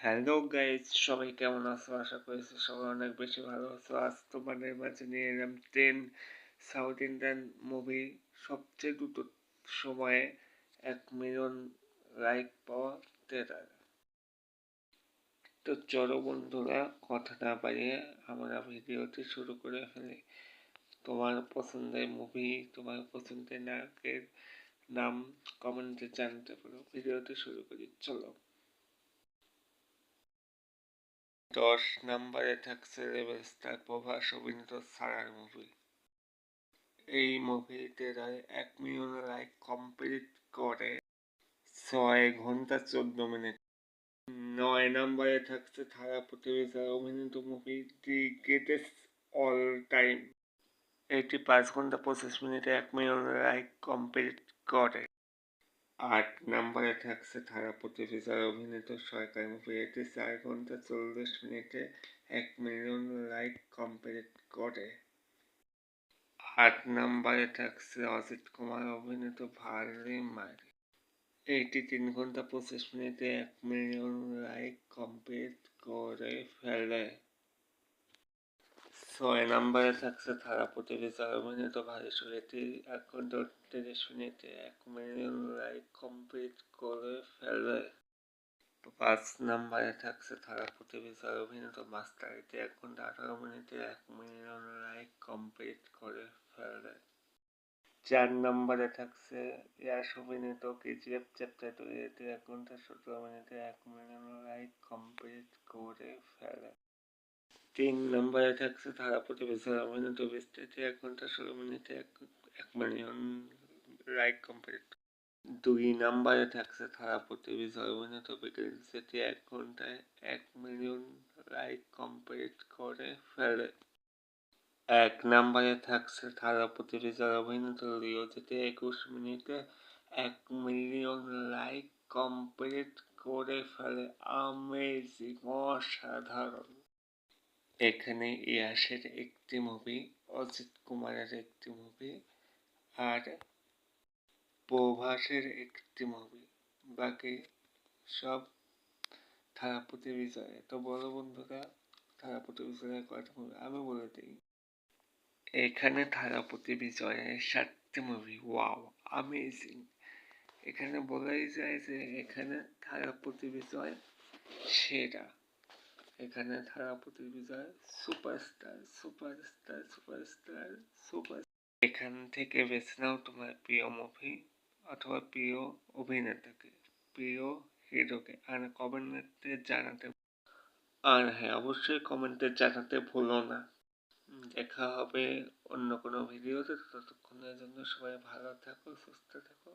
Hello guys, সবাই কেমন আছো? আশা করছি সবাই অনেক বেশি ভালো আছো। আজ তোমাদের মাঝে নিয়ে এলাম 10 সাউথ ইন্ডিয়ান মুভি সবচেয়ে দ্রুত সময়ে 1 মিলিয়ন লাইক পাওয়া ট্রেলার। তো চলো বন্ধুরা, কথা না বাড়িয়ে আমরা ভিডিওটি শুরু করে ফেলি। তোমার পছন্দের মুভি, তোমার পছন্দের নায়কের নাম কমেন্টে জানতে পারো। ভিডিওটি শুরু করি, চলো। 10 নম্বরে থাকছে রেবেল স্টার প্রভাস অভিনীত সারার মুভি। এই মুভিতে 1 মিলিয়ন লাইক কমপ্লিট করে 6 ঘন্টা 14 মিনিট। 9 নম্বরে থাকছে থারা প্রতিযোগিতার অভিনীত movie the greatest all time. এটি 5 ঘন্টা 25 মিনিটে 1 মিলিয়ন লাইক কমপ্লিট করে। 8 নম্বরে থাকছে থারা প্রতিযোগিতার অভিনীত সরকারি মুভি। এটি 4 ঘন্টা 40 মিনিটে 1 মিলিয়ন লাইক কমপ্লিট করে। 8 নম্বরে থাকছে অজিত কুমার অভিনীত ভারি মারি। এটি 3 ঘন্টা 25 মিনিটে 1 মিলিয়ন লাইক কমপ্লিট করে ফেলে। 6 নম্বরে থাকছে থারা প্রতিযোগিতার অভিনীত ভারী সুর। এটি 1 ঘন্টা 38 মিনিটে 1 মিলিয়ন লাইক কমপ্লিট করে ফেলে। 5 নম্বরে থাকছে থারা প্রতিযোগিতার অভিনীত মাস্টার। এটি 1 ঘন্টা 18 মিনিটে 1 মিলিয়ন লাইক কমপ্লিট করে ফেলে। 4 নম্বরে থাকছে ইয়াশ অভিনীত কেজিএফ চ্যাপ্টার 2। এটি 1 ঘন্টা 17 মিনিটে 1 মিলিয়ন লাইক কমপ্লিট করে ফেলে। 3 নম্বরে থাকছে থারা প্রতিযোগিতার অভিনীত বেস্ট। এটি 1 ঘন্টা 16 মিনিটে 1 মিলিয়ন লাইক কমপ্লিট। 2 নম্বরে থাকছে থারা প্রতিযোগিতার অভিনীত বিগিনস। এটি 1 ঘন্টায় 1 মিলিয়ন লাইক কমপ্লিট করে ফেলে। 1 নম্বরে থাকছে থারা প্রতিযোগিতার অভিনীত লিও। যেটি 21 মিনিটে 1 মিলিয়ন লাইক কমপ্লিট করে ফেলে। আমেজিং, অসাধারণ। এখানে ইয়াশের একটি মুভি, অজিত কুমারের একটি মুভি আর প্রভাসের একটি মুভি, বাকি সব থারাপতি বিজয়। তো বড় বন্ধুরা, থারাপতি বিজয়ের কয়টা মুভি আমি বলে দিই। এখানে থারাপতি বিজয়ের 7টি মুভি। Wow, amazing. এখানে বলাই যায় যে এখানে থারাপতি বিজয় সেরা। এখানে থারাপতি বিজয় সুপারস্টার সুপারস্টার সুপারস্টার সুপার। এখান থেকে বেছে নাও তোমার প্রিয় মুভি অথবা প্রিয় অভিনেতাকে, প্রিয় হিরোকে, আর কমেন্টে জানাতে। আর হ্যাঁ, অবশ্যই কমেন্টে জানাতে ভুলো না। দেখা হবে অন্য কোনো ভিডিওতে। ততক্ষণের জন্য সবাই ভালো থাকো, সুস্থ থাকো।